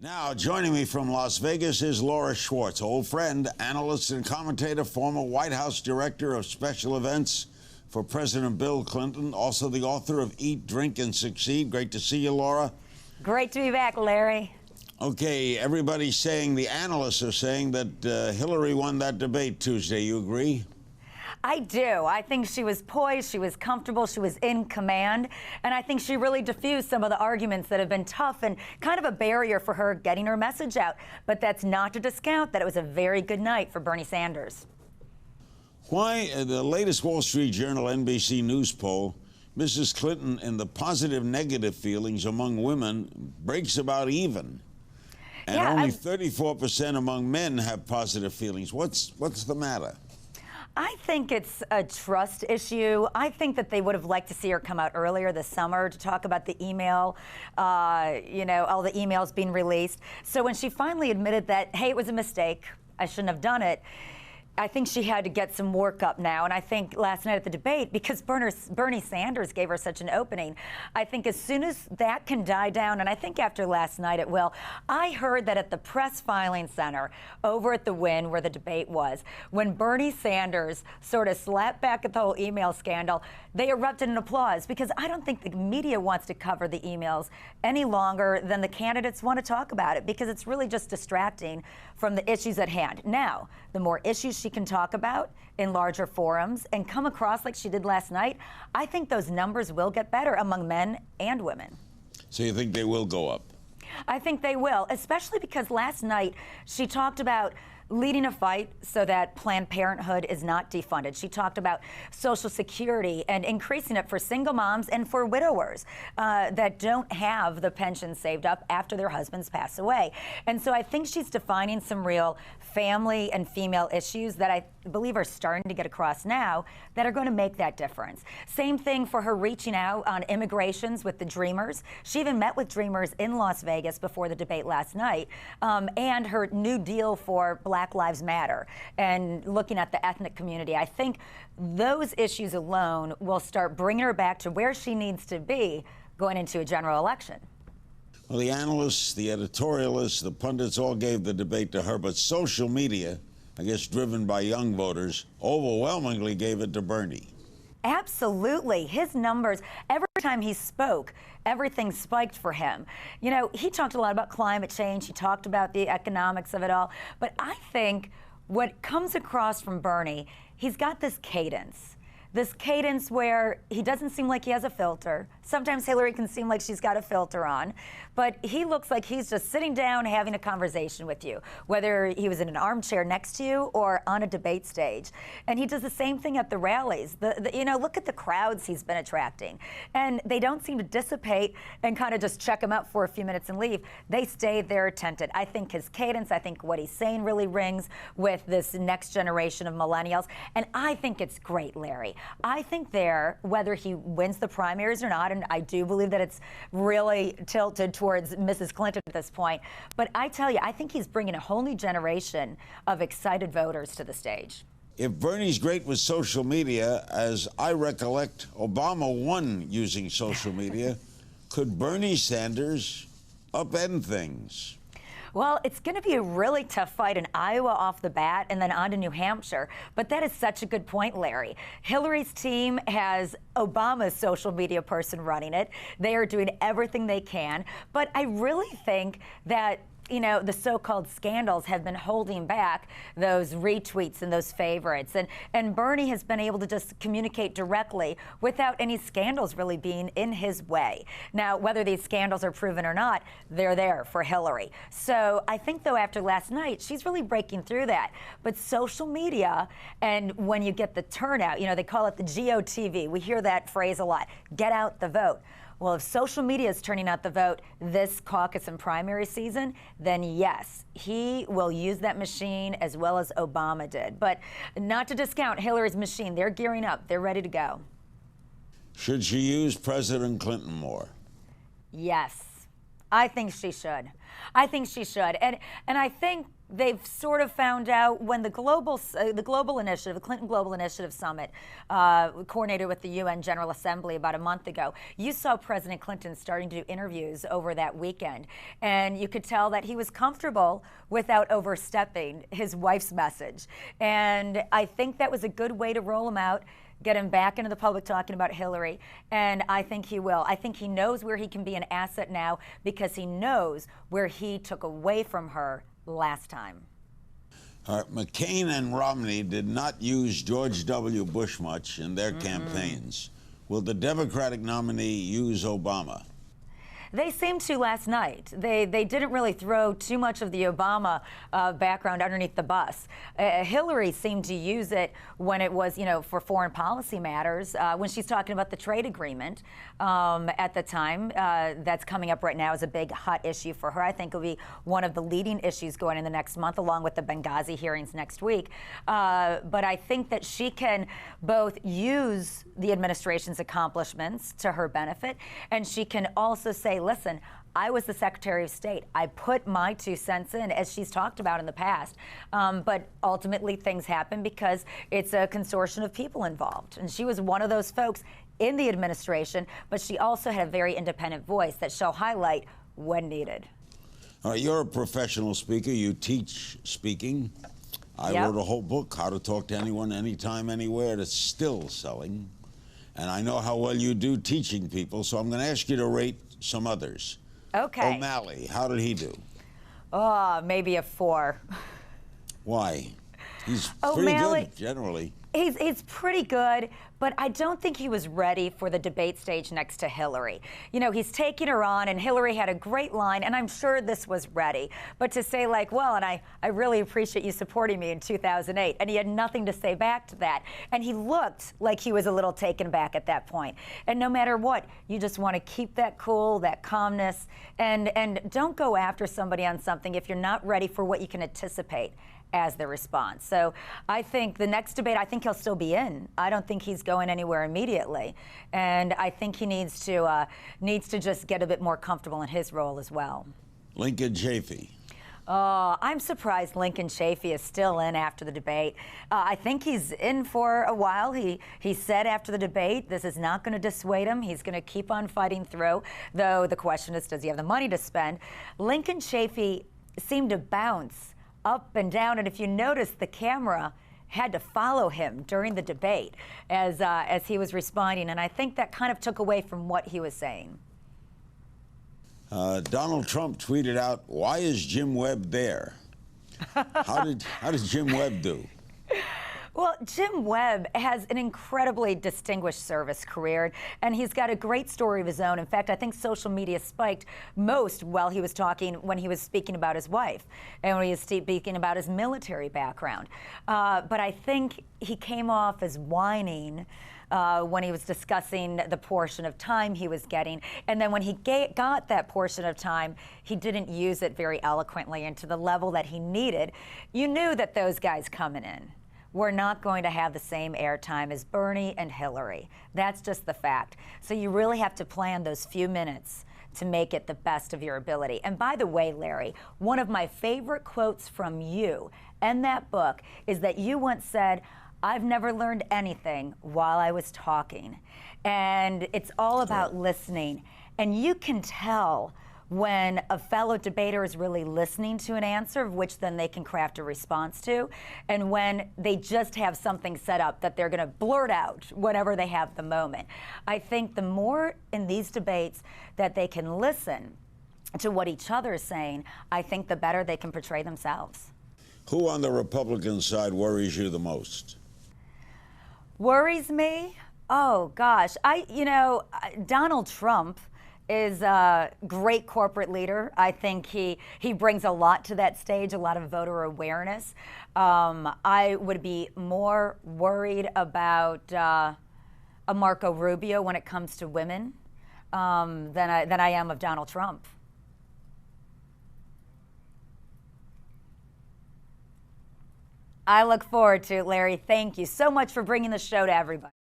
Now, joining me from Las Vegas is Laura Schwartz, old friend, analyst and commentator, former White House director of special events for President Bill Clinton, also the author of Eat, Drink, and Succeed. Great to see you, Laura. Great to be back, Larry. Okay, everybody's saying, the analysts are saying that Hillary won that debate Tuesday. You agree? I do. I think she was poised, she was comfortable, she was in command, and I think she really diffused some of the arguments that have been tough and kind of a barrier for her getting her message out. But that's not to discount that it was a very good night for Bernie Sanders. Why, the latest Wall Street Journal NBC News poll, Mrs. Clinton in the positive-negative feelings among women breaks about even. And only 34% among men have positive feelings. What's the matter? I think it's a trust issue. I think that they would have liked to see her come out earlier this summer to talk about the email, all the emails being released. So when she finally admitted that, hey, it was a mistake, I shouldn't have done it, I think she had to get some work up now. And I think last night at the debate, because Bernie Sanders gave her such an opening, I think as soon as that can die down, and I think after last night it will, I heard that at the press filing center over at the Wynn where the debate was, when Bernie Sanders sort of slapped back at the whole email scandal, they erupted in applause, because I don't think the media wants to cover the emails any longer than the candidates want to talk about it, because it's really just distracting from the issues at hand. Now, the more issues she can talk about in larger forums and come across like she did last night, I think those numbers will get better among men and women. So you think they will go up? I think they will, especially because last night she talked about leading a fight so that Planned Parenthood is not defunded. She talked about Social Security and increasing it for single moms and for widowers that don't have the pension saved up after their husbands pass away. And so I think she's defining some real family and female issues that I believe are starting to get across now that are going to make that difference. Same thing for her reaching out on immigrations with the Dreamers. She even met with Dreamers in Las Vegas before the debate last night, and her new deal for Black Lives Matter and looking at the ethnic community. I think those issues alone will start bringing her back to where she needs to be going into a general election. Well, the analysts, the editorialists, the pundits all gave the debate to her, but social media, I guess driven by young voters, overwhelmingly gave it to Bernie. Absolutely. His numbers, every time he spoke, everything spiked for him. You know, he talked a lot about climate change. He talked about the economics of it all. But I think what comes across from Bernie, he's got this cadence where he doesn't seem like he has a filter. Sometimes Hillary can seem like she's got a filter on, but he looks like he's just sitting down having a conversation with you, whether he was in an armchair next to you or on a debate stage. And he does the same thing at the rallies. Look at the crowds he's been attracting. And they don't seem to dissipate and kind of just check him out for a few minutes and leave. They stay there attentive. I think his cadence, I think what he's saying really rings with this next generation of millennials. And I think it's great, Larry. I think whether he wins the primaries or not, and I do believe that it's really tilted towards Mrs. Clinton at this point, but I tell you, I think he's bringing a whole new generation of excited voters to the stage. If Bernie's great with social media, as I recollect, Obama won using social media, could Bernie Sanders upend things? Well, it's going to be a really tough fight in Iowa off the bat and then on to New Hampshire. But that is such a good point, Larry. Hillary's team has Obama's social media person running it. They are doing everything they can. But I really think that the so-called scandals have been holding back those retweets and those favorites. And Bernie has been able to just communicate directly without any scandals really being in his way. Now, whether these scandals are proven or not, they're there for Hillary. So I think, though, after last night, she's really breaking through that. But social media, and when you get the turnout, they call it the GOTV. We hear that phrase a lot, get out the vote. Well, if social media is turning out the vote this caucus and primary season, then yes, he will use that machine as well as Obama did. But not to discount Hillary's machine. They're gearing up. They're ready to go. Should she use President Clinton more? Yes, I think she should. I think she should. And I think they've sort of found out when the global initiative, the Clinton Global Initiative Summit, coordinated with the UN General Assembly about a month ago, you saw President Clinton starting to do interviews over that weekend. And you could tell that he was comfortable without overstepping his wife's message. And I think that was a good way to roll him out, get him back into the public talking about Hillary, and I think he will. I think he knows where he can be an asset now because he knows where he took away from her last time. McCain and Romney did not use George W. Bush much in their campaigns. Will the Democratic nominee use Obama? They seemed to last night. They didn't really throw too much of the Obama background underneath the bus. Hillary seemed to use it when it was, for foreign policy matters, when she's talking about the trade agreement at the time. That's coming up right now is a big hot issue for her. I think it'll be one of the leading issues going in the next month, along with the Benghazi hearings next week. But I think that she can both use the administration's accomplishments to her benefit, and she can also say, listen, I was the Secretary of State. I put my 2 cents in, as she's talked about in the past. But ultimately, things happen because it's a consortium of people involved. And she was one of those folks in the administration, but she also had a very independent voice that she'll highlight when needed. You're a professional speaker. You teach speaking. I wrote a whole book, How to Talk to Anyone, Anytime, Anywhere. That's still selling. And I know how well you do teaching people, so I'm going to ask you to rate some others. Okay. O'Malley, how did he do? Oh, maybe a 4. Why? He's pretty good, generally. He's pretty good, but I don't think he was ready for the debate stage next to Hillary. He's taking her on, and Hillary had a great line, and I'm sure this was ready. But to say, like, well, and I really appreciate you supporting me in 2008, and he had nothing to say back to that. And he looked like he was a little taken back at that point. And no matter what, you just want to keep that cool, that calmness, and don't go after somebody on something if you're not ready for what you can anticipate as the response. So I think the next debate, I think he'll still be in. I don't think he's going anywhere immediately. And I think he needs to just get a bit more comfortable in his role as well. Lincoln Chafee. Oh, I'm surprised Lincoln Chafee is still in after the debate. I think he's in for a while. He said after the debate, this is not going to dissuade him. He's going to keep on fighting through, though the question is, does he have the money to spend? Lincoln Chafee seemed to bounce up and down, and if you notice, the camera had to follow him during the debate as he was responding, and I think that kind of took away from what he was saying. Donald Trump tweeted out, "Why is Jim Webb there?" How did Jim Webb do? Well, Jim Webb has an incredibly distinguished service career, and he's got a great story of his own. In fact, I think social media spiked most while he was when he was speaking about his wife and when he was speaking about his military background. But I think he came off as whining when he was discussing the portion of time he was getting. And then when he got that portion of time, he didn't use it very eloquently and to the level that he needed. You knew that those guys coming in were not going to have the same airtime as Bernie and Hillary. That's just the fact. So you really have to plan those few minutes to make it the best of your ability. And by the way, Larry, one of my favorite quotes from you and that book is that you once said, "I've never learned anything while I was talking." And it's all about listening. And you can tell when a fellow debater is really listening to an answer, of which then they can craft a response to, and when they just have something set up that they're going to blurt out whenever they have the moment. I think the more in these debates that they can listen to what each other is saying, I think the better they can portray themselves. Who on the Republican side worries you the most? Worries me? Oh, gosh. Donald Trump is a great corporate leader. I think he brings a lot to that stage, a lot of voter awareness. I would be more worried about a Marco Rubio when it comes to women than I am of Donald Trump. I look forward to it, Larry. Thank you so much for bringing the show to everybody.